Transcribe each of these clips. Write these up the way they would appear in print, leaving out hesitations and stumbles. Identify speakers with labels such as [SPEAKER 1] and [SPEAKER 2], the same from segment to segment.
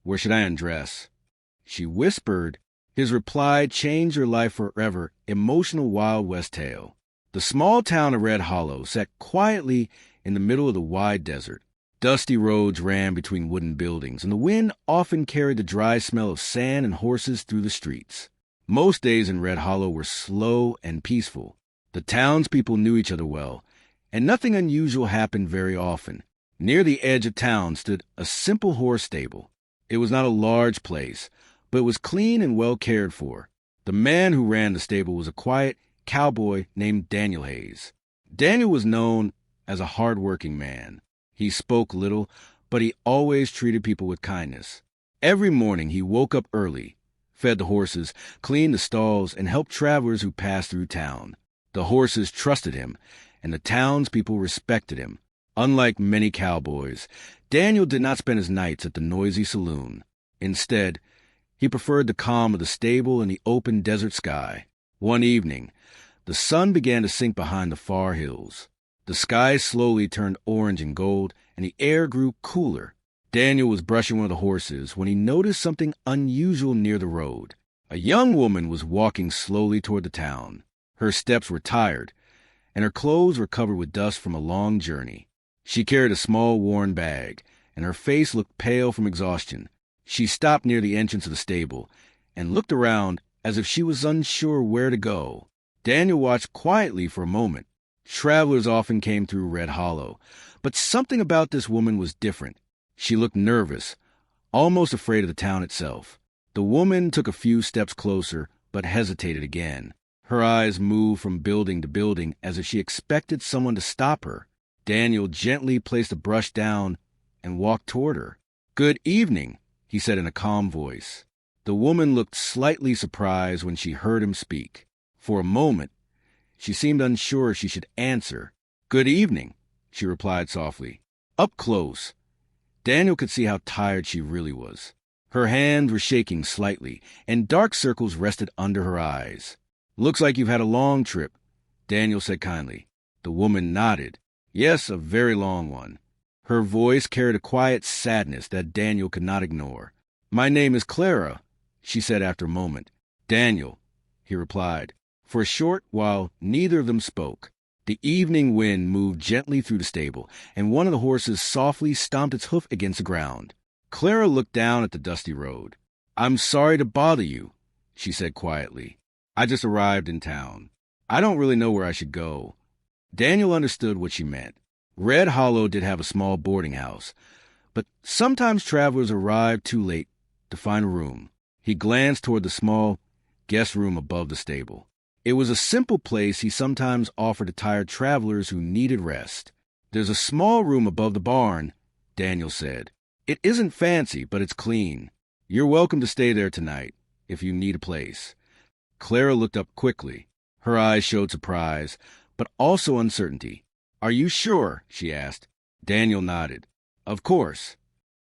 [SPEAKER 1] Where should I undress? She whispered. His reply changed her life forever. Emotional Wild West tale. The small town of Red Hollow sat quietly in the middle of the wide desert. Dusty roads ran between wooden buildings, and the wind often carried the dry smell of sand and horses through the streets. Most days in Red Hollow were slow and peaceful. The townspeople knew each other well, and nothing unusual happened very often. Near the edge of town stood a simple horse stable. It was not a large place, but it was clean and well cared for. The man who ran the stable was a quiet cowboy named Daniel Hayes. Daniel was known as a hard-working man. He spoke little, but he always treated people with kindness. Every morning he woke up early, fed the horses, cleaned the stalls, and helped travelers who passed through town. The horses trusted him, and the townspeople respected him. Unlike many cowboys, Daniel did not spend his nights at the noisy saloon. Instead, he preferred the calm of the stable and the open desert sky. One evening, the sun began to sink behind the far hills. The sky slowly turned orange and gold, and the air grew cooler. Daniel was brushing one of the horses when he noticed something unusual near the road. A young woman was walking slowly toward the town. Her steps were tired, and her clothes were covered with dust from a long journey. She carried a small worn bag, and her face looked pale from exhaustion. She stopped near the entrance of the stable and looked around as if she was unsure where to go. Daniel watched quietly for a moment. Travelers often came through Red Hollow, but something about this woman was different. She looked nervous, almost afraid of the town itself. The woman took a few steps closer, but hesitated again. Her eyes moved from building to building as if she expected someone to stop her. Daniel gently placed the brush down and walked toward her. "Good evening," he said in a calm voice. The woman looked slightly surprised when she heard him speak. For a moment, she seemed unsure she should answer. "Good evening," she replied softly. Up close, Daniel could see how tired she really was. Her hands were shaking slightly, and dark circles rested under her eyes. "Looks like you've had a long trip," Daniel said kindly. The woman nodded. "Yes, a very long one." Her voice carried a quiet sadness that Daniel could not ignore. "My name is Clara," she said after a moment. "Daniel," he replied. For a short while, neither of them spoke. The evening wind moved gently through the stable, and one of the horses softly stomped its hoof against the ground. Clara looked down at the dusty road. "I'm sorry to bother you," she said quietly. "I just arrived in town. I don't really know where I should go." Daniel understood what she meant. Red Hollow did have a small boarding house, but sometimes travelers arrived too late to find a room. He glanced toward the small guest room above the stable. It was a simple place he sometimes offered to tired travelers who needed rest. "There's a small room above the barn," Daniel said. "It isn't fancy, but it's clean. You're welcome to stay there tonight, if you need a place." Clara looked up quickly. Her eyes showed surprise, but also uncertainty. "Are you sure?" she asked. Daniel nodded. "Of course."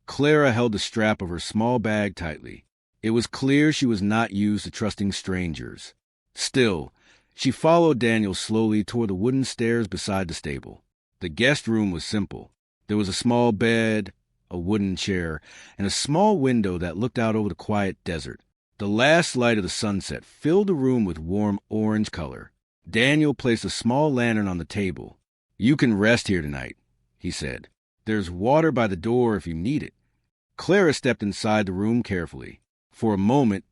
[SPEAKER 1] Clara held the strap of her small bag tightly. It was clear she was not used to trusting strangers. Still, she followed Daniel slowly toward the wooden stairs beside the stable. The guest room was simple. There was a small bed, a wooden chair, and a small window that looked out over the quiet desert. The last light of the sunset filled the room with warm orange color. Daniel placed a small lantern on the table. "You can rest here tonight," he said. "There's water by the door if you need it." Clara stepped inside the room carefully. For a moment,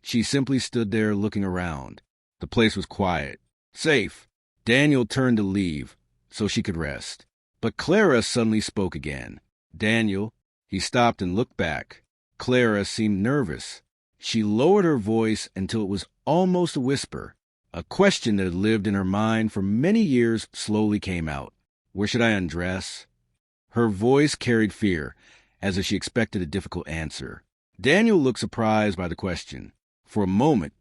[SPEAKER 1] she simply stood there looking around. The place was quiet, safe. Daniel turned to leave so she could rest. But Clara suddenly spoke again. "Daniel." He stopped and looked back. Clara seemed nervous. She lowered her voice until it was almost a whisper. A question that had lived in her mind for many years slowly came out. "Where should I undress?" Her voice carried fear, as if she expected a difficult answer. Daniel looked surprised by the question. For a moment,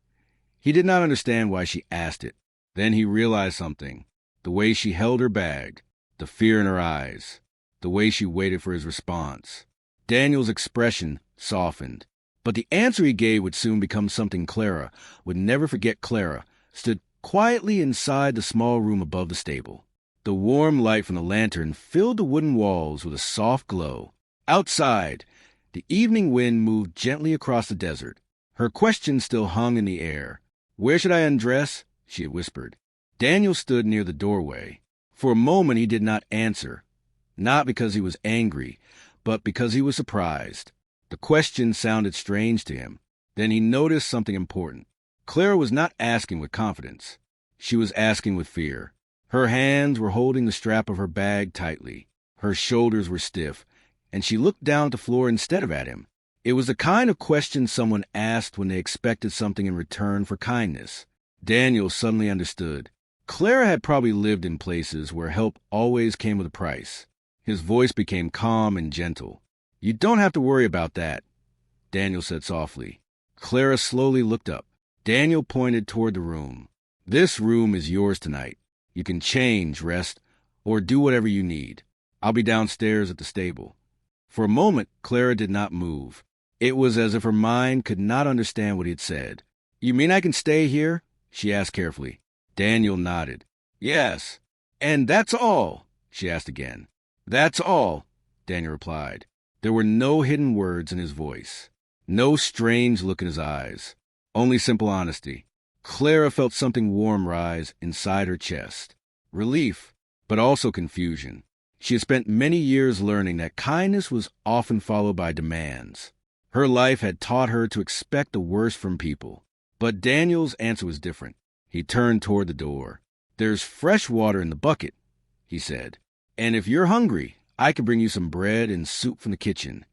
[SPEAKER 1] he did not understand why she asked it. Then he realized something. The way she held her bag, the fear in her eyes, the way she waited for his response. Daniel's expression softened. But the answer he gave would soon become something Clara would never forget. Clara stood quietly inside the small room above the stable. The warm light from the lantern filled the wooden walls with a soft glow. Outside, The evening wind moved gently across the desert. Her question still hung in the air. "Where should I undress?" she had whispered. Daniel stood near the doorway. For a moment he did not answer, not because he was angry, but because he was surprised. The question sounded strange to him. Then he noticed something important. Clara was not asking with confidence. She was asking with fear. Her hands were holding the strap of her bag tightly. Her shoulders were stiff, and she looked down at the floor instead of at him. It was the kind of question someone asked when they expected something in return for kindness. Daniel suddenly understood. Clara had probably lived in places where help always came with a price. His voice became calm and gentle. "You don't have to worry about that," Daniel said softly. Clara slowly looked up. Daniel pointed toward the room. "This room is yours tonight. You can change, rest, or do whatever you need. I'll be downstairs at the stable." For a moment, Clara did not move. It was as if her mind could not understand what he had said. "You mean I can stay here?" she asked carefully. Daniel nodded. "Yes." "And that's all?" she asked again. "That's all," Daniel replied. There were no hidden words in his voice, no strange look in his eyes, only simple honesty. Clara felt something warm rise inside her chest. Relief, but also confusion. She had spent many years learning that kindness was often followed by demands. Her life had taught her to expect the worst from people. But Daniel's answer was different. He turned toward the door. "There's fresh water in the bucket," he said. "And if you're hungry, I can bring you some bread and soup from the kitchen."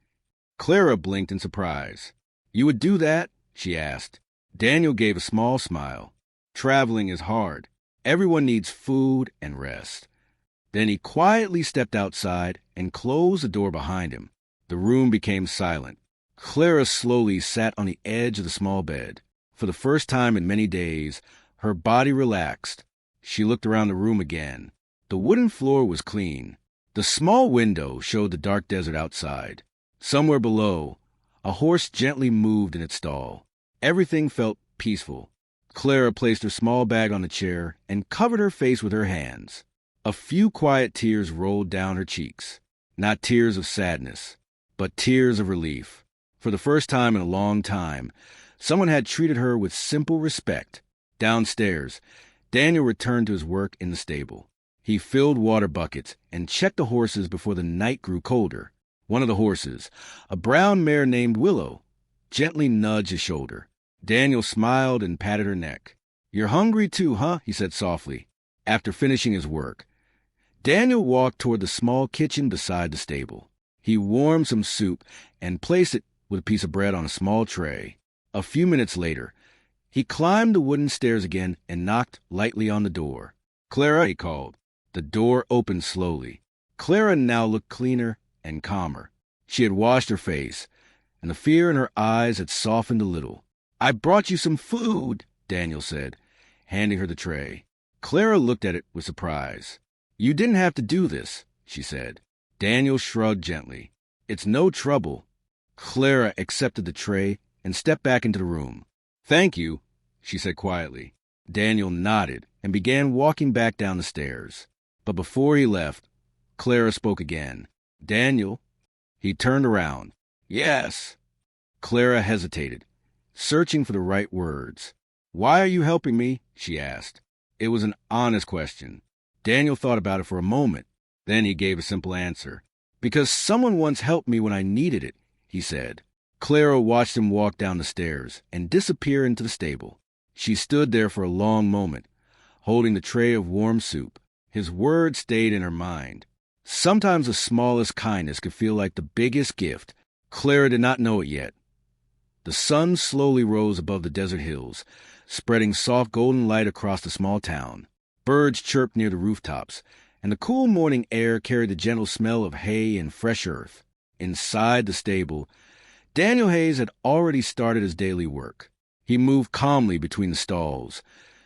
[SPEAKER 1] Clara blinked in surprise. "You would do that?" she asked. Daniel gave a small smile. "Traveling is hard. Everyone needs food and rest." Then he quietly stepped outside and closed the door behind him. The room became silent. Clara slowly sat on the edge of the small bed. For the first time in many days, her body relaxed. She looked around the room again. The wooden floor was clean. The small window showed the dark desert outside. Somewhere below, a horse gently moved in its stall. Everything felt peaceful. Clara placed her small bag on the chair and covered her face with her hands. A few quiet tears rolled down her cheeks. Not tears of sadness, but tears of relief. For the first time in a long time, someone had treated her with simple respect. Downstairs, Daniel returned to his work in the stable. He filled water buckets and checked the horses before the night grew colder. One of the horses, a brown mare named Willow, gently nudged his shoulder. Daniel smiled and patted her neck. "You're hungry too, huh?" he said softly. After finishing his work, Daniel walked toward the small kitchen beside the stable. He warmed some soup and placed it with a piece of bread on a small tray. A few minutes later, he climbed the wooden stairs again and knocked lightly on the door. "Clara," he called. The door opened slowly. Clara now looked cleaner and calmer. She had washed her face, and the fear in her eyes had softened a little. "I brought you some food," Daniel said, handing her the tray. Clara looked at it with surprise. "You didn't have to do this," she said. Daniel shrugged gently. "It's no trouble." Clara accepted the tray and stepped back into the room. "Thank you," she said quietly. Daniel nodded and began walking back down the stairs. But before he left, Clara spoke again. "Daniel." He turned around. "Yes." Clara hesitated, searching for the right words. "Why are you helping me?" she asked. It was an honest question. Daniel thought about it for a moment. Then he gave a simple answer. "Because someone once helped me when I needed it," he said. Clara watched him walk down the stairs and disappear into the stable. She stood there for a long moment, holding the tray of warm soup. His words stayed in her mind. Sometimes the smallest kindness could feel like the biggest gift. Clara did not know it yet. The sun slowly rose above the desert hills, spreading soft golden light across the small town. Birds chirped near the rooftops, and the cool morning air carried the gentle smell of hay and fresh earth. Inside the stable, Daniel Hayes had already started his daily work. He moved calmly between the stalls,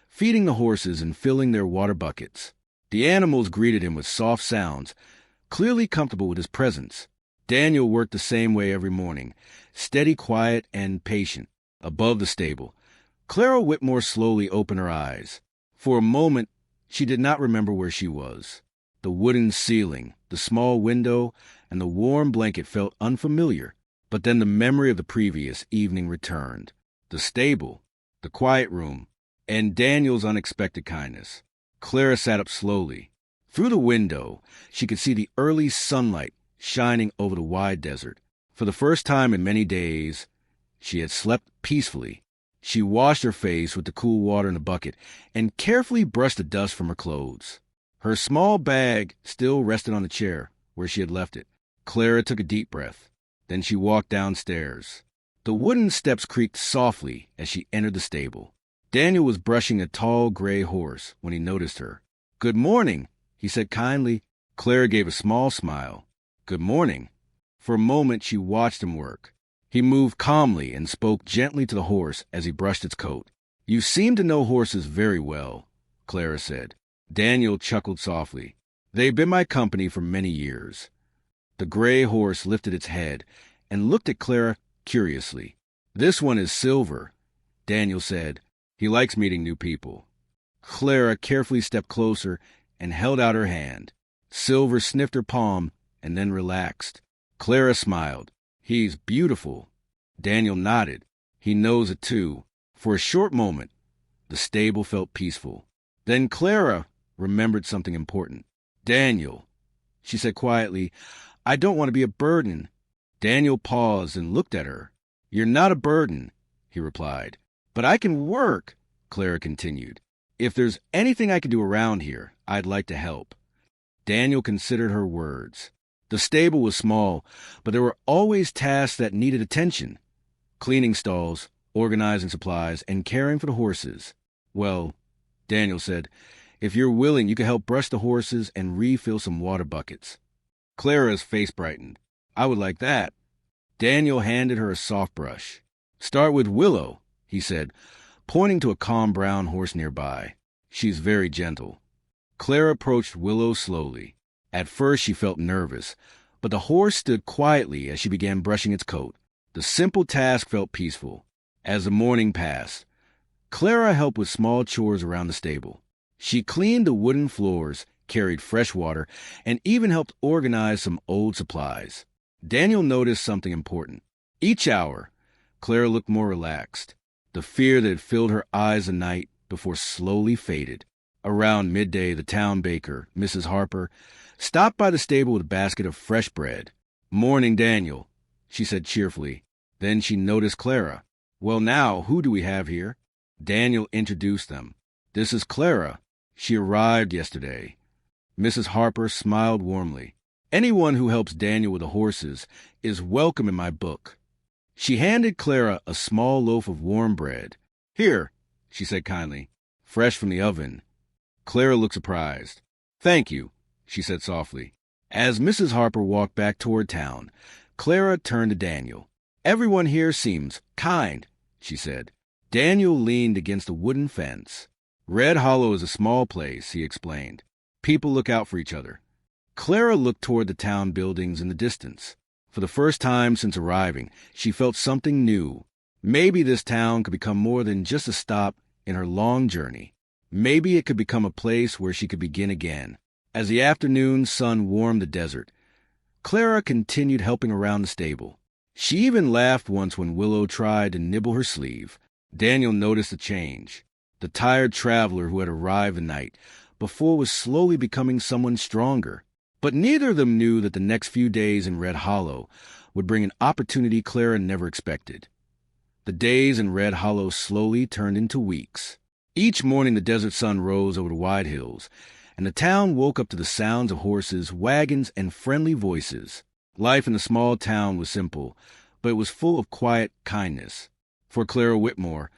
[SPEAKER 1] feeding the horses and filling their water buckets. The animals greeted him with soft sounds, clearly comfortable with his presence. Daniel worked the same way every morning, steady, quiet, and patient. Above the stable, Clara Whitmore slowly opened her eyes. For a moment, she did not remember where she was. The wooden ceiling, the small window, and the warm blanket felt unfamiliar. But then the memory of the previous evening returned. The stable, the quiet room, and Daniel's unexpected kindness. Clara sat up slowly. Through the window, she could see the early sunlight shining over the wide desert. For the first time in many days, she had slept peacefully. She washed her face with the cool water in the bucket and carefully brushed the dust from her clothes. Her small bag still rested on the chair where she had left it. Clara took a deep breath. Then she walked downstairs. The wooden steps creaked softly as she entered the stable. Daniel was brushing a tall gray horse when he noticed her. "Good morning," he said kindly. Clara gave a small smile. "Good morning." For a moment she watched him work. He moved calmly and spoke gently to the horse as he brushed its coat. "You seem to know horses very well," Clara said. Daniel chuckled softly. "They've been my company for many years." The gray horse lifted its head and looked at Clara curiously. "This one is Silver," Daniel said. "He likes meeting new people." Clara carefully stepped closer and held out her hand. Silver sniffed her palm and then relaxed. Clara smiled. "He's beautiful." Daniel nodded. "He knows it too." For a short moment, the stable felt peaceful. Then Clara remembered something important. "Daniel," she said quietly, "I don't want to be a burden." Daniel paused and looked at her. "You're not a burden," he replied. "But I can work," Clara continued. "If there's anything I can do around here, I'd like to help." Daniel considered her words. The stable was small, but there were always tasks that needed attention. Cleaning stalls, organizing supplies, and caring for the horses. "Well," Daniel said, "if you're willing, you can help brush the horses and refill some water buckets." Clara's face brightened. "I would like that." Daniel handed her a soft brush. "Start with Willow," he said, pointing to a calm brown horse nearby. "She's very gentle." Clara approached Willow slowly. At first she felt nervous, but the horse stood quietly as she began brushing its coat. The simple task felt peaceful. As the morning passed, Clara helped with small chores around the stable. She cleaned the wooden floors, carried fresh water, and even helped organize some old supplies. Daniel noticed something important. Each hour, Clara looked more relaxed. The fear that had filled her eyes at night before slowly faded. Around midday, the town baker, Mrs. Harper, stopped by the stable with a basket of fresh bread. "Morning, Daniel," she said cheerfully. Then she noticed Clara. "Well, now, who do we have here?" Daniel introduced them. "This is Clara. She arrived yesterday." Mrs. Harper smiled warmly. "Anyone who helps Daniel with the horses is welcome in my book." She handed Clara a small loaf of warm bread. "Here," she said kindly, "fresh from the oven." Clara looked surprised. "Thank you," she said softly. As Mrs. Harper walked back toward town, Clara turned to Daniel. "Everyone here seems kind," she said. Daniel leaned against a wooden fence. "Red Hollow is a small place," he explained. "People look out for each other." Clara looked toward the town buildings in the distance. For the first time since arriving, she felt something new. Maybe this town could become more than just a stop in her long journey. Maybe it could become a place where she could begin again. As the afternoon sun warmed the desert, Clara continued helping around the stable. She even laughed once when Willow tried to nibble her sleeve. Daniel noticed a change. The tired traveler who had arrived the night before was slowly becoming someone stronger. But neither of them knew that the next few days in Red Hollow would bring an opportunity Clara never expected. The days in Red Hollow slowly turned into weeks. Each morning the desert sun rose over the wide hills, and the town woke up to the sounds of horses, wagons, and friendly voices. Life in the small town was simple, but it was full of quiet kindness. For Clara Whitmore,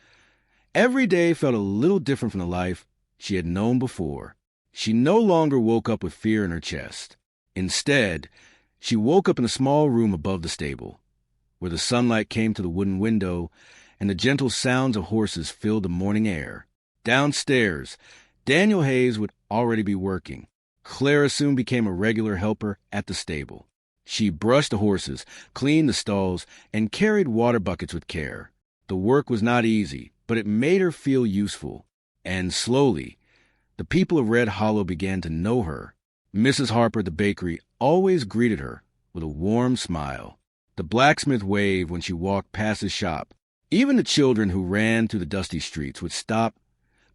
[SPEAKER 1] every day felt a little different from the life she had known before. She no longer woke up with fear in her chest. Instead, she woke up in a small room above the stable, where the sunlight came to the wooden window and the gentle sounds of horses filled the morning air. Downstairs, Daniel Hayes would already be working. Clara soon became a regular helper at the stable. She brushed the horses, cleaned the stalls, and carried water buckets with care. The work was not easy, but it made her feel useful. And slowly, the people of Red Hollow began to know her. Mrs. Harper at the bakery always greeted her with a warm smile. The blacksmith waved when she walked past his shop. Even the children who ran through the dusty streets would stop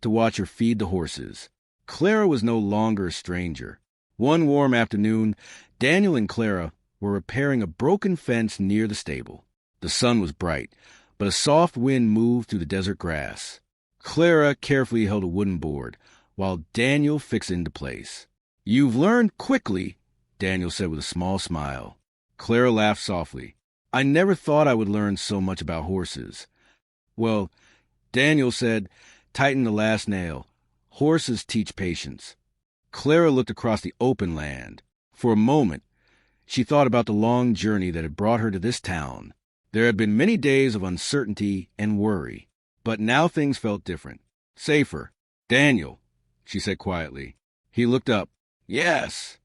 [SPEAKER 1] to watch her feed the horses. Clara was no longer a stranger. One warm afternoon, Daniel and Clara were repairing a broken fence near the stable. The sun was bright, but a soft wind moved through the desert grass. Clara carefully held a wooden board, while Daniel fixed it into place. "You've learned quickly," Daniel said with a small smile. Clara laughed softly. "I never thought I would learn so much about horses." "Well," Daniel said, "tighten the last nail. Horses teach patience." Clara looked across the open land. For a moment, she thought about the long journey that had brought her to this town. There had been many days of uncertainty and worry, but now things felt different, safer. "Daniel," she said quietly. He looked up. "Yes."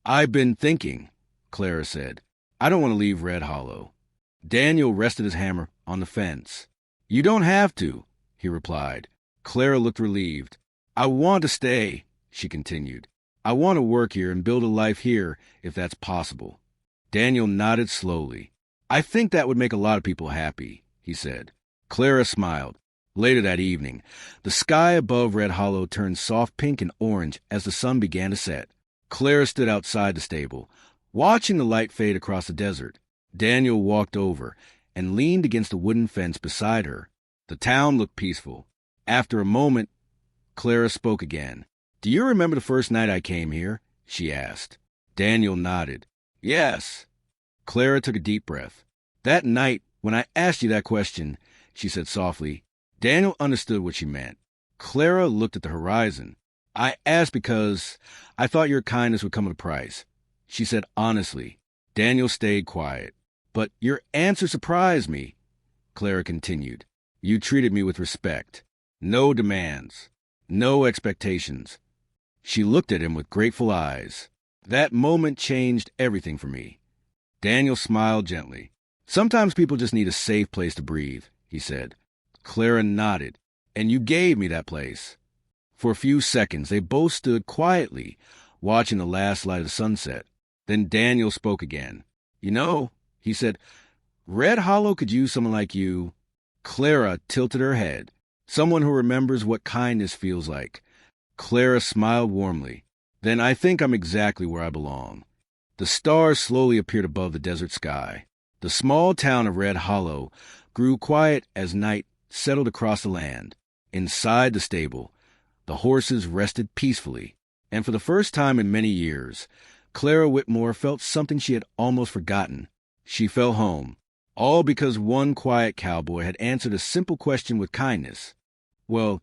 [SPEAKER 1] "I've been thinking," Clara said. "I don't want to leave Red Hollow." Daniel rested his hammer on the fence. "You don't have to," he replied. Clara looked relieved. "I want to stay," she continued. "I want to work here and build a life here if that's possible." Daniel nodded slowly. "I think that would make a lot of people happy," he said. Clara smiled. Later that evening, the sky above Red Hollow turned soft pink and orange as the sun began to set. Clara stood outside the stable, watching the light fade across the desert. Daniel walked over and leaned against the wooden fence beside her. The town looked peaceful. After a moment, Clara spoke again. "Do you remember the first night I came here?" she asked. Daniel nodded. "Yes." Clara took a deep breath. "That night, when I asked you that question," she said softly, Daniel understood what she meant. Clara looked at the horizon. "I asked because I thought your kindness would come at a price," she said honestly. Daniel stayed quiet. "But your answer surprised me," Clara continued. "You treated me with respect. No demands. No expectations." She looked at him with grateful eyes. "That moment changed everything for me." Daniel smiled gently. "Sometimes people just need a safe place to breathe," he said. Clara nodded. "And you gave me that place." For a few seconds, they both stood quietly, watching the last light of the sunset. Then Daniel spoke again. "You know," he said, "Red Hollow could use someone like you." Clara tilted her head. "Someone who remembers what kindness feels like." Clara smiled warmly. "Then I think I'm exactly where I belong." The stars slowly appeared above the desert sky. The small town of Red Hollow grew quiet as night settled across the land. Inside the stable, the horses rested peacefully, and for the first time in many years, Clara Whitmore felt something she had almost forgotten. She felt home, all because one quiet cowboy had answered a simple question with kindness. "Well,"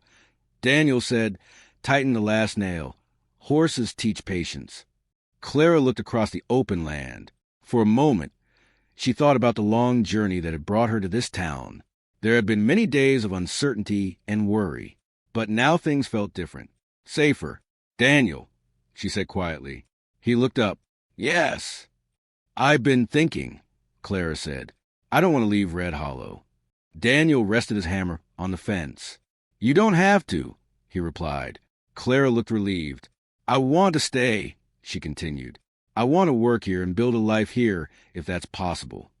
[SPEAKER 1] Daniel said, "tighten the last nail. Horses teach patience." Clara looked across the open land. For a moment, she thought about the long journey that had brought her to this town. There had been many days of uncertainty and worry, but now things felt different, safer. "Daniel," she said quietly. He looked up. "Yes." "I've been thinking," Clara said. "I don't want to leave Red Hollow." Daniel rested his hammer on the fence. "You don't have to," he replied. Clara looked relieved. "I want to stay," she continued. "I want to work here and build a life here if that's possible."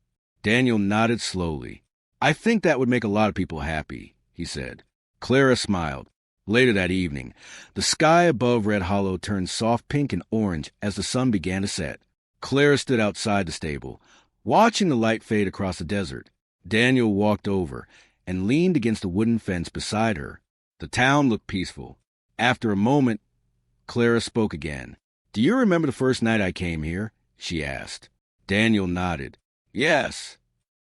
[SPEAKER 1] Daniel nodded slowly. "I think that would make a lot of people happy," he said. Clara smiled. Later that evening, the sky above Red Hollow turned soft pink and orange as the sun began to set. Clara stood outside the stable, watching the light fade across the desert. Daniel walked over and leaned against the wooden fence beside her. The town looked peaceful. After a moment, Clara spoke again. "Do you remember the first night I came here?" she asked. Daniel nodded. "Yes."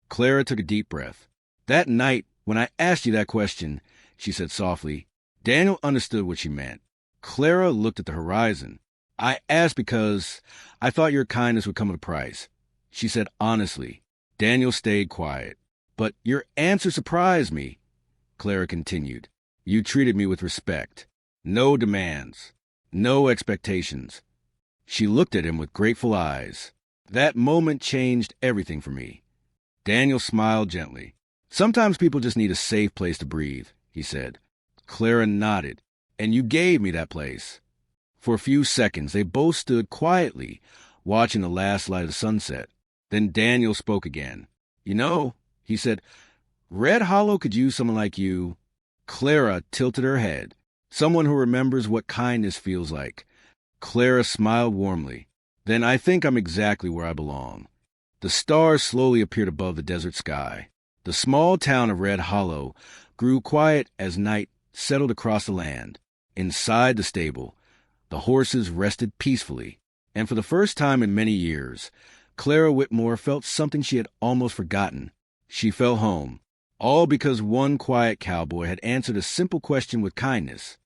[SPEAKER 1] Clara took a deep breath. "That night, when I asked you that question," she said softly, Daniel understood what she meant. Clara looked at the horizon. "I asked because I thought your kindness would come at a price," she said honestly. Daniel stayed quiet. "But your answer surprised me," Clara continued. "You treated me with respect. No demands. No expectations." She looked at him with grateful eyes. "That moment changed everything for me." Daniel smiled gently. "Sometimes people just need a safe place to breathe," he said. Clara nodded. "And you gave me that place." For a few seconds, they both stood quietly, watching the last light of the sunset. Then Daniel spoke again. "You know," he said, "Red Hollow could use someone like you." Clara tilted her head. "Someone who remembers what kindness feels like." Clara smiled warmly. "Then I think I'm exactly where I belong." The stars slowly appeared above the desert sky. The small town of Red Hollow grew quiet as night settled across the land. Inside the stable, the horses rested peacefully, and for the first time in many years, Clara Whitmore felt something she had almost forgotten. She felt home, all because one quiet cowboy had answered a simple question with kindness.